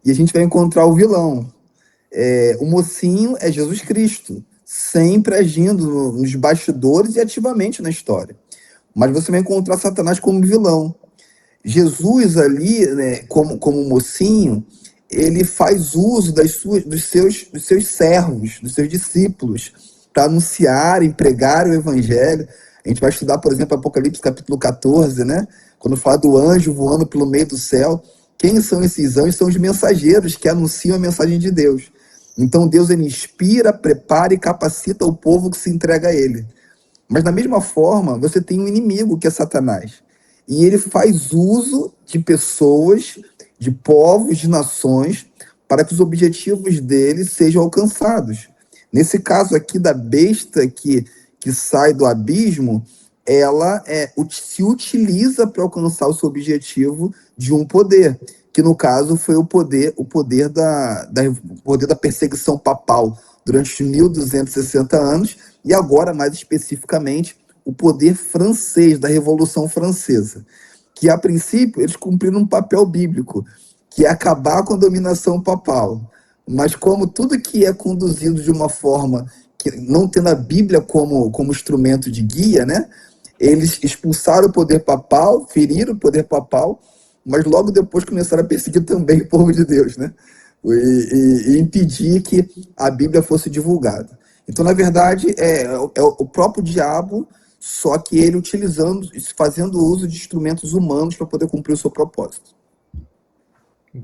[SPEAKER 4] e a gente vai encontrar o vilão. O mocinho é Jesus Cristo, sempre agindo nos bastidores e ativamente na história. Mas você vai encontrar Satanás como vilão. Jesus ali, né, como mocinho, ele faz uso dos seus servos, dos seus discípulos, para anunciar e pregar o evangelho. A gente vai estudar, por exemplo, Apocalipse capítulo 14, né? Quando fala do anjo voando pelo meio do céu. Quem são esses anjos? São os mensageiros que anunciam a mensagem de Deus. Então Deus, ele inspira, prepara e capacita o povo que se entrega a ele. Mas da mesma forma, você tem um inimigo que é Satanás. E ele faz uso de pessoas, de povos, de nações, para que os objetivos dele sejam alcançados. Nesse caso aqui da besta que sai do abismo, ela se utiliza para alcançar o seu objetivo de um poder, que no caso foi o poder da perseguição papal durante os 1260 anos, e agora, mais especificamente, o poder francês, da Revolução Francesa, que a princípio eles cumpriram um papel bíblico, que é acabar com a dominação papal. Mas como tudo que é conduzido de uma forma que não tendo a Bíblia como instrumento de guia, né? Eles expulsaram o poder papal, feriram o poder papal, mas logo depois começaram a perseguir também o povo de Deus, né? E impedir que a Bíblia fosse divulgada. Então, na verdade, é o próprio diabo, só que ele fazendo uso de instrumentos humanos para poder cumprir o seu propósito.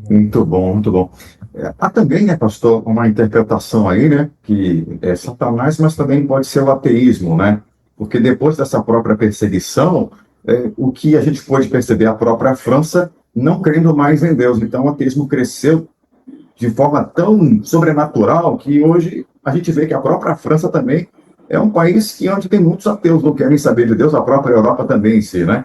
[SPEAKER 2] Muito bom, muito bom. Há também, né, pastor, uma interpretação aí, né, que é Satanás, mas também pode ser o ateísmo, né? Porque depois dessa própria perseguição, o que a gente pôde perceber, a própria França não crendo mais em Deus. Então, o ateísmo cresceu de forma tão sobrenatural que hoje a gente vê que a própria França também é um país onde tem muitos ateus, não querem saber de Deus, a própria Europa também em si, né?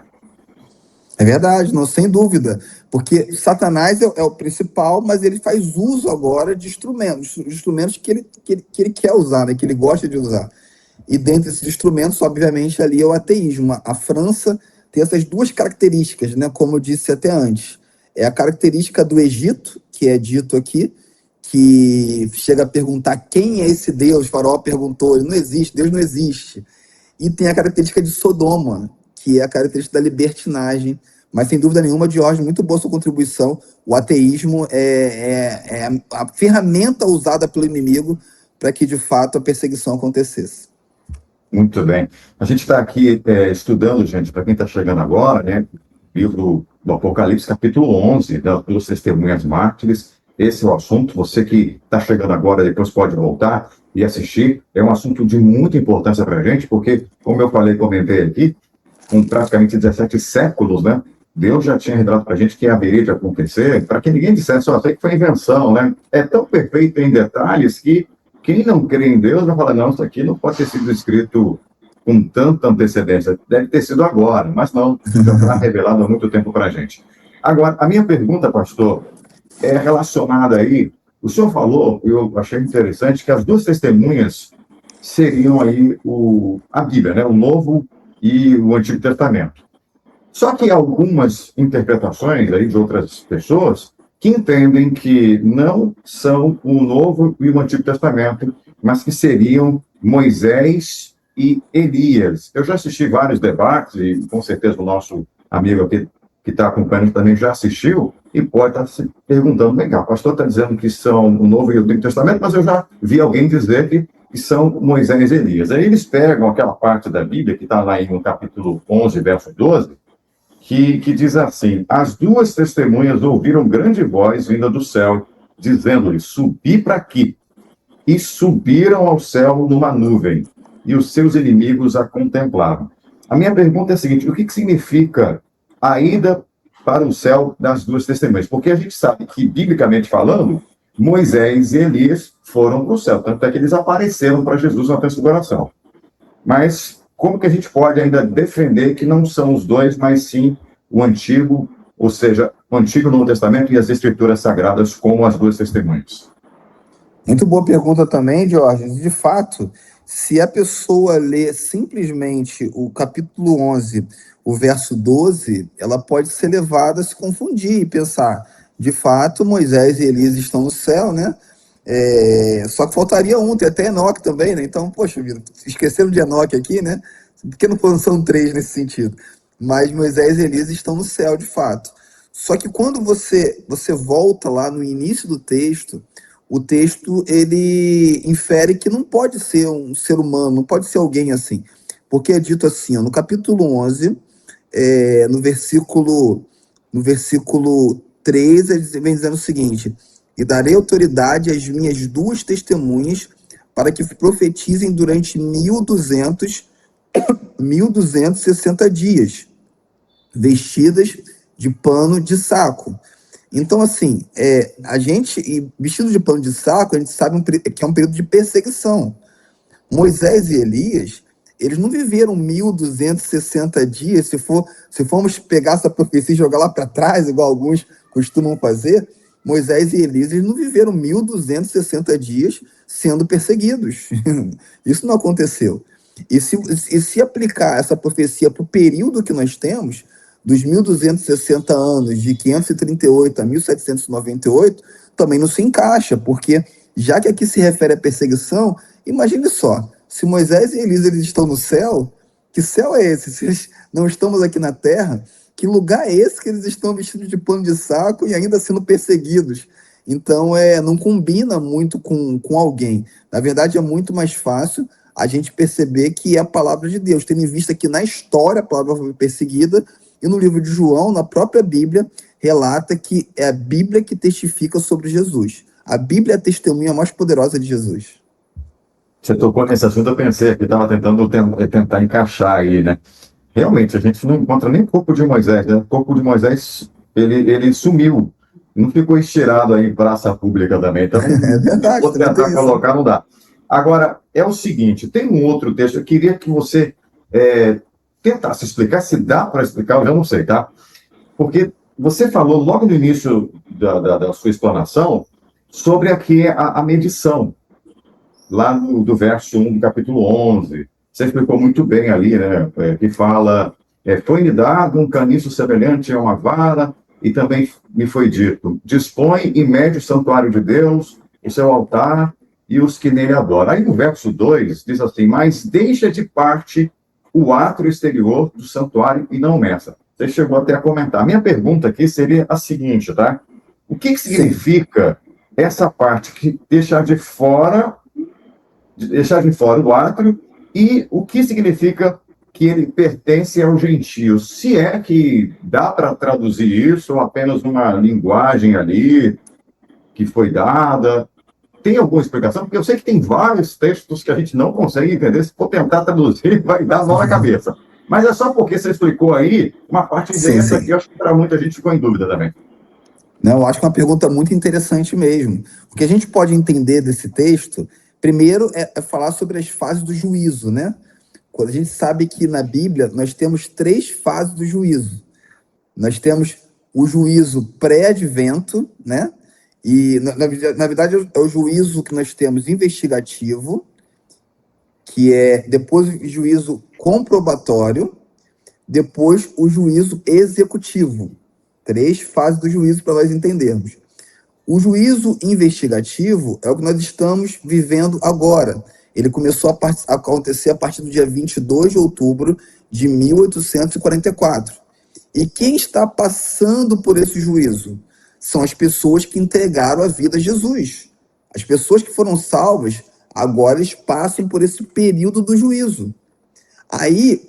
[SPEAKER 4] É verdade, não, sem dúvida, porque Satanás é o principal, mas ele faz uso agora de instrumentos que ele quer usar, né, que ele gosta de usar. E dentre esses instrumentos, obviamente, ali é o ateísmo. A França tem essas duas características, né, como eu disse até antes. É a característica do Egito, que é dito aqui, que chega a perguntar quem é esse Deus. O faraó perguntou, ele não existe, Deus não existe. E tem a característica de Sodoma, que é a característica da libertinagem. Mas, sem dúvida nenhuma, Jorge, muito boa sua contribuição. O ateísmo é a ferramenta usada pelo inimigo para que, de fato, a perseguição acontecesse.
[SPEAKER 2] Muito bem. A gente está aqui estudando, gente, para quem está chegando agora, né, livro do Apocalipse, capítulo 11, dos Testemunhas Mártires. Esse é o assunto. Você que está chegando agora, depois pode voltar e assistir. É um assunto de muita importância para a gente, porque, como eu comentei aqui, com praticamente 17 séculos, né, Deus já tinha revelado para a gente que haveria de acontecer, para que ninguém dissesse, só sei que foi invenção, né? É tão perfeito em detalhes que quem não crê em Deus vai falar, não, isso aqui não pode ter sido escrito com tanta antecedência, deve ter sido agora, mas não, já está revelado há muito tempo para a gente. Agora, a minha pergunta, pastor, é relacionada aí, o senhor falou, eu achei interessante, que as duas testemunhas seriam aí a Bíblia, né? O Novo e o Antigo Testamento. Só que algumas interpretações aí de outras pessoas que entendem que não são o Novo e o Antigo Testamento, mas que seriam Moisés e Elias. Eu já assisti vários debates, e com certeza o nosso amigo aqui que está acompanhando também já assistiu, e pode estar se perguntando, legal, o pastor está dizendo que são o Novo e o Antigo Testamento, mas eu já vi alguém dizer que são Moisés e Elias. Aí eles pegam aquela parte da Bíblia, que está lá no capítulo 11, verso 12, que diz assim, as duas testemunhas ouviram grande voz vinda do céu, dizendo-lhe, subi para aqui. E subiram ao céu numa nuvem, e os seus inimigos a contemplavam. A minha pergunta é a seguinte, o que significa a ida para o céu das duas testemunhas? Porque a gente sabe que, biblicamente falando, Moisés e Elias foram para o céu, tanto é que eles apareceram para Jesus na transfiguração. Mas como que a gente pode ainda defender que não são os dois, mas sim o Antigo, ou seja, o Antigo Novo Testamento e as Escrituras Sagradas como as duas testemunhas?
[SPEAKER 4] Muito boa pergunta também, Jorge. De fato, se a pessoa lê simplesmente o capítulo 11, o verso 12, ela pode ser levada a se confundir e pensar, de fato, Moisés e Elias estão no céu, né? Só que faltaria um, tem até Enoque também, né? Então, poxa vida, esqueceram de Enoque aqui, né? Por que não são três nesse sentido? Mas Moisés e Elias estão no céu, de fato. Só que quando você volta lá no início do texto, o texto, ele infere que não pode ser um ser humano, não pode ser alguém assim. Porque é dito assim, ó, no capítulo 11, no versículo 3, ele vem dizendo o seguinte, e darei autoridade às minhas duas testemunhas para que profetizem durante 1260 dias, vestidas de pano de saco. Então, assim, vestido de pano de saco, a gente sabe que é um período de perseguição. Moisés e Elias eles não viveram 1.260 dias. Se formos pegar essa profecia e jogar lá para trás, igual alguns costumam fazer, Moisés e Elias, eles não viveram 1.260 dias sendo perseguidos. Isso não aconteceu. E se aplicar essa profecia para o período que nós temos, dos 1.260 anos, de 538 a 1798, também não se encaixa, porque já que aqui se refere à perseguição, imagine só, se Moisés e Elias eles estão no céu, que céu é esse? Se eles não estamos aqui na terra, que lugar é esse que eles estão vestidos de pano de saco e ainda sendo perseguidos? Então, não combina muito com alguém. Na verdade, é muito mais fácil a gente perceber que é a palavra de Deus, tendo em vista que na história a palavra foi perseguida, e no livro de João, na própria Bíblia, relata que é a Bíblia que testifica sobre Jesus. A Bíblia é a testemunha mais poderosa de Jesus.
[SPEAKER 2] Você tocou nesse assunto, eu pensei que estava tentando tentar encaixar aí, né? Realmente, a gente não encontra nem o corpo de Moisés, né? O corpo de Moisés, ele sumiu, não ficou estirado aí em praça pública também. Então,
[SPEAKER 4] É verdade.
[SPEAKER 2] vou tentar colocar, não dá. Agora, é o seguinte, tem um outro texto, eu queria que você tentasse explicar, se dá para explicar, eu já não sei, tá? Porque você falou logo no início da sua explanação sobre aqui a medição, lá do verso 1 do capítulo 11. Você explicou muito bem ali, né? Que fala, foi-me dado um caniço semelhante a uma vara, e também me foi dito, dispõe e mede o santuário de Deus, o seu altar e os que nele adoram. Aí no verso 2 diz assim, mas deixa de parte o átrio exterior do santuário e não meça. Você chegou até a comentar. A minha pergunta aqui seria a seguinte, tá? O que significa essa parte que deixar de fora o átrio, e o que significa que ele pertence aos gentios? Se é que dá para traduzir isso, ou apenas uma linguagem ali que foi dada, tem alguma explicação? Porque eu sei que tem vários textos que a gente não consegue entender, se for tentar traduzir, vai dar nó na cabeça. Mas é só porque você explicou aí uma parte dessa que eu acho que para muita gente ficou em dúvida também.
[SPEAKER 4] Não, eu acho que é uma pergunta muito interessante mesmo. O que a gente pode entender desse texto, primeiro, é falar sobre as fases do juízo, né? Quando a gente sabe que na Bíblia nós temos 3 fases do juízo. Nós temos o juízo pré-advento, né? E, na verdade, é o juízo que nós temos investigativo, que é depois o juízo comprobatório, depois o juízo executivo. 3 fases do juízo para nós entendermos. O investigativo é o que nós estamos vivendo agora. Ele começou a acontecer a partir do dia 22 de outubro de 1844. E quem está passando por esse juízo? São as pessoas que entregaram a vida a Jesus. As pessoas que foram salvas, agora eles passam por esse período do juízo. Aí,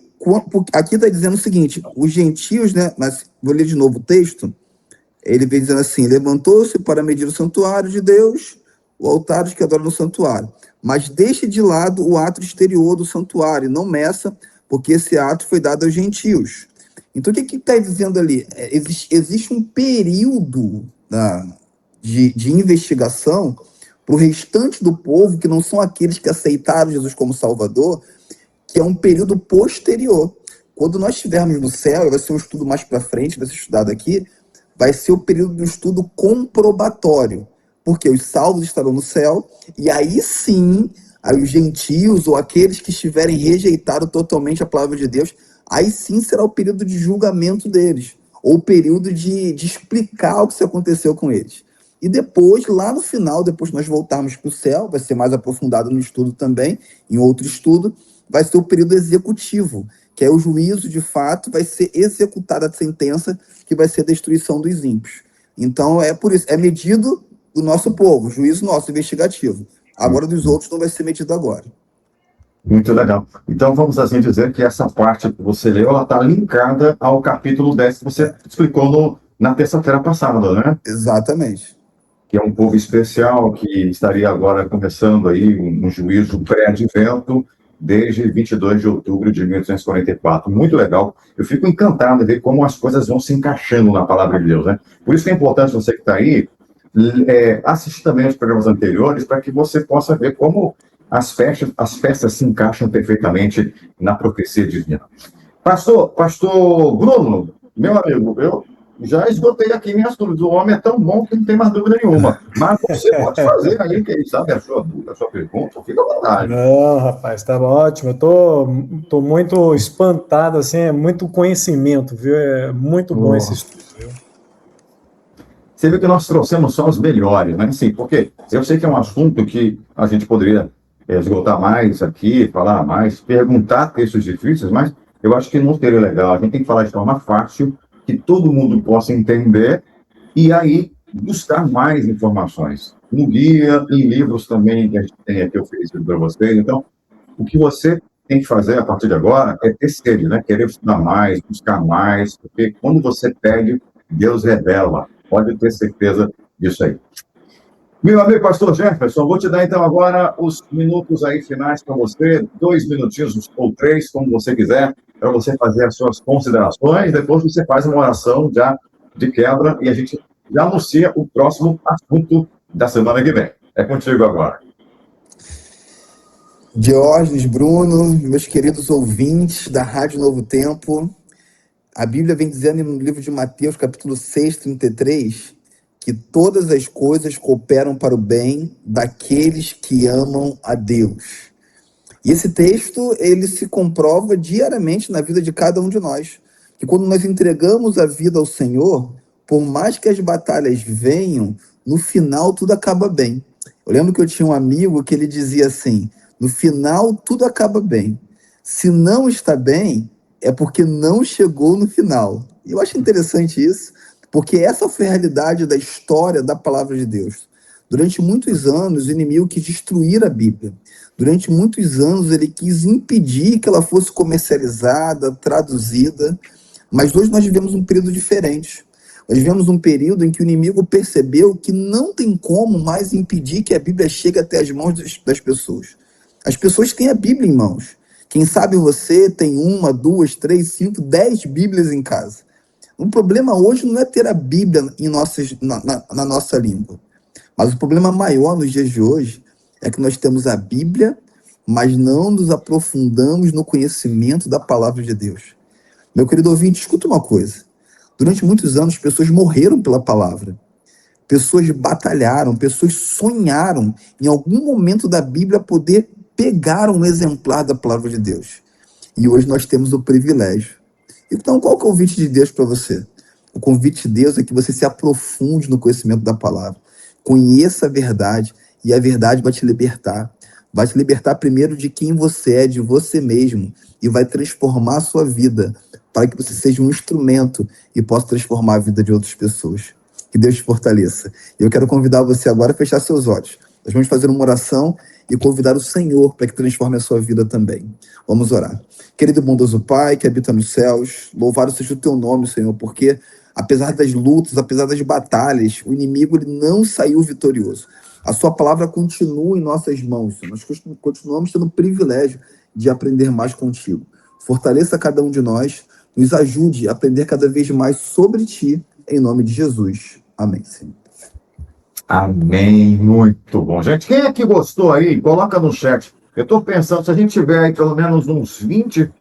[SPEAKER 4] aqui está dizendo o seguinte, os gentios, né? Mas vou ler de novo o texto. Ele vem dizendo assim, levantou-se para medir o santuário de Deus, o altar dos que adoram no santuário. Mas deixe de lado o ato exterior do santuário, não meça, porque esse ato foi dado aos gentios. Então, o que está dizendo ali? Existe um período de investigação para o restante do povo, que não são aqueles que aceitaram Jesus como Salvador, que é um período posterior. Quando nós estivermos no céu, vai ser um estudo mais para frente, vai ser estudado aqui, vai ser o período do estudo comprobatório, porque os salvos estarão no céu, e aí sim, aí os gentios ou aqueles que estiverem rejeitado totalmente a palavra de Deus, aí sim será o período de julgamento deles, ou o período de explicar o que aconteceu com eles. E depois, lá no final, depois que nós voltarmos para o céu, vai ser mais aprofundado no estudo também, em outro estudo, vai ser o período executivo, que é o juízo, de fato, vai ser executada a sentença, que vai ser a destruição dos ímpios. Então, é por isso, é medido do nosso povo, juízo nosso, investigativo. Agora, dos outros, não vai ser medido agora.
[SPEAKER 2] Muito legal. Então, vamos assim dizer que essa parte que você leu, ela está linkada ao capítulo 10 que você explicou na terça-feira passada, né?
[SPEAKER 4] Exatamente.
[SPEAKER 2] Que é um povo especial que estaria agora começando aí um juízo pré-advento, desde 22 de outubro de 1844. Muito legal. Eu fico encantado de ver como as coisas vão se encaixando na palavra de Deus, né? Por isso que é importante você que está aí assistir também os programas anteriores para que você possa ver como as festas se encaixam perfeitamente na profecia divina. Pastor Bruno, meu amigo, eu já esgotei aqui minhas dúvidas. O homem é tão bom que não tem mais dúvida nenhuma. Mas você pode fazer aí, quem sabe, a sua dúvida, a sua pergunta, fica à vontade.
[SPEAKER 3] Não, rapaz, tá ótimo. Eu tô muito espantado, assim, é muito conhecimento, viu? É muito bom esse estudo, viu?
[SPEAKER 2] Você vê que nós trouxemos só os melhores, né? Sim, porque eu sei que é um assunto que a gente poderia esgotar mais aqui, falar mais, perguntar textos difíceis, mas eu acho que não seria legal. A gente tem que falar de forma fácil, que todo mundo possa entender, e aí buscar mais informações. No guia, em livros também que a gente tem aqui oferecido para vocês. Então, o que você tem que fazer a partir de agora é ter sede, né? Querer estudar mais, buscar mais, porque quando você pede, Deus revela. Pode ter certeza disso aí. Meu amigo pastor Jefferson, vou te dar então agora os minutos aí finais para você, 2 minutinhos ou 3, como você quiser, para você fazer as suas considerações, depois você faz uma oração já de quebra e a gente já anuncia o próximo assunto da semana que vem. É contigo agora.
[SPEAKER 4] Diógenes, Bruno, meus queridos ouvintes da Rádio Novo Tempo, a Bíblia vem dizendo no livro de Mateus, capítulo 6, 33, que todas as coisas cooperam para o bem daqueles que amam a Deus. E esse texto, ele se comprova diariamente na vida de cada um de nós. Que quando nós entregamos a vida ao Senhor, por mais que as batalhas venham, no final tudo acaba bem. Eu lembro que eu tinha um amigo que ele dizia assim, no final tudo acaba bem. Se não está bem, é porque não chegou no final. E eu acho interessante isso, porque essa foi a realidade da história da palavra de Deus. Durante muitos anos, o inimigo quis destruir a Bíblia. Durante muitos anos, ele quis impedir que ela fosse comercializada, traduzida. Mas hoje nós vivemos um período diferente. Nós vivemos um período em que o inimigo percebeu que não tem como mais impedir que a Bíblia chegue até as mãos das pessoas. As pessoas têm a Bíblia em mãos. Quem sabe você tem 1, 2, 3, 5, 10 Bíblias em casa. O problema hoje não é ter a Bíblia na nossa língua. Mas o problema maior nos dias de hoje é que nós temos a Bíblia, mas não nos aprofundamos no conhecimento da palavra de Deus. Meu querido ouvinte, escuta uma coisa. Durante muitos anos, pessoas morreram pela palavra. Pessoas batalharam, pessoas sonharam em algum momento da Bíblia poder pegar um exemplar da palavra de Deus. E hoje nós temos o privilégio. Então, qual que é o convite de Deus para você? O convite de Deus é que você se aprofunde no conhecimento da palavra. Conheça a verdade, e a verdade vai te libertar. Vai te libertar primeiro de quem você é, de você mesmo, e vai transformar a sua vida, para que você seja um instrumento e possa transformar a vida de outras pessoas. Que Deus te fortaleça. E eu quero convidar você agora a fechar seus olhos. Nós vamos fazer uma oração e convidar o Senhor para que transforme a sua vida também. Vamos orar. Querido e bondoso Pai, que habita nos céus, louvado seja o teu nome, Senhor, porque apesar das lutas, apesar das batalhas, o inimigo ele não saiu vitorioso. A sua palavra continua em nossas mãos, Senhor. Nós continuamos tendo o privilégio de aprender mais contigo. Fortaleça cada um de nós, nos ajude a aprender cada vez mais sobre ti, em nome de Jesus. Amém, Senhor.
[SPEAKER 2] Amém, muito bom. Gente, quem é que gostou aí? Coloca no chat. Eu estou pensando, se a gente tiver aí pelo menos uns 20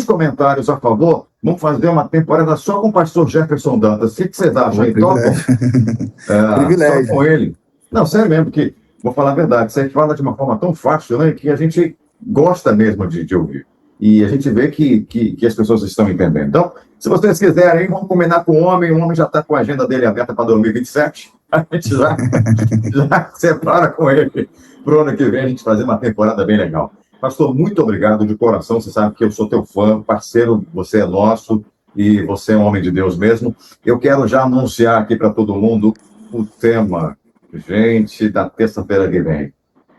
[SPEAKER 2] comentários a favor, vamos fazer uma temporada só com o pastor Jefferson Dantas. O que vocês acham aí?
[SPEAKER 4] Privilégio.
[SPEAKER 2] Só com ele. Não, sério mesmo, porque, vou falar a verdade, você fala de uma forma tão fácil, né, que a gente gosta mesmo de ouvir. E a gente vê que as pessoas estão entendendo. Então, se vocês quiserem, vamos combinar com o homem já está com a agenda dele aberta para 2027. A gente já separa com ele para o ano que vem a gente fazer uma temporada bem legal. Pastor, muito obrigado de coração. Você sabe que eu sou teu fã, parceiro, você é nosso e você é um homem de Deus mesmo. Eu quero já anunciar aqui para todo mundo o tema, gente, da terça-feira que vem.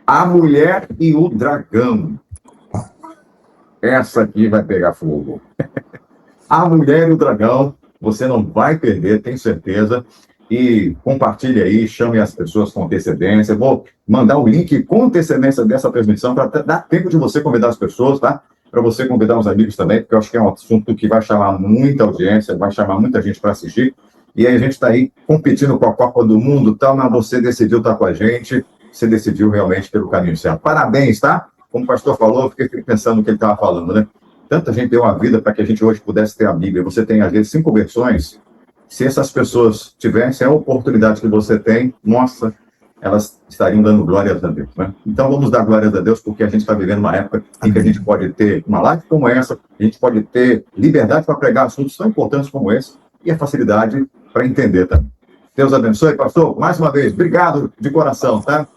[SPEAKER 2] A Mulher e o Dragão. Essa aqui vai pegar fogo. A Mulher e o Dragão, você não vai perder, tenho certeza. E compartilhe aí, chame as pessoas com antecedência. Vou mandar o link com antecedência dessa transmissão para dar tempo de você convidar as pessoas, tá? Para você convidar os amigos também, porque eu acho que é um assunto que vai chamar muita audiência, vai chamar muita gente para assistir. E aí a gente está aí competindo com a Copa do Mundo, tal, mas você decidiu estar com a gente. você decidiu realmente pelo caminho certo. Parabéns, tá? Como o pastor falou, eu fiquei pensando no que ele estava falando, né? Tanta gente deu a vida para que a gente hoje pudesse ter a Bíblia. Você tem, às vezes, 5 versões. Se essas pessoas tivessem a oportunidade que você tem, nossa, elas estariam dando glórias a Deus, né? Então, vamos dar glórias a Deus, porque a gente está vivendo uma época em que a gente pode ter uma live como essa, a gente pode ter liberdade para pregar assuntos tão importantes como esse, e a facilidade para entender também. Deus abençoe, pastor. Mais uma vez, obrigado de coração, tá?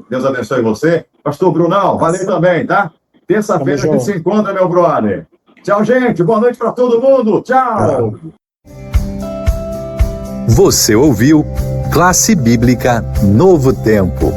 [SPEAKER 2] Deus abençoe você. Pastor Brunão, valeu também, tá? Terça-feira a gente se encontra, meu brother. Tchau, gente. Boa noite para todo mundo. Tchau.
[SPEAKER 1] Você ouviu Classe Bíblica Novo Tempo.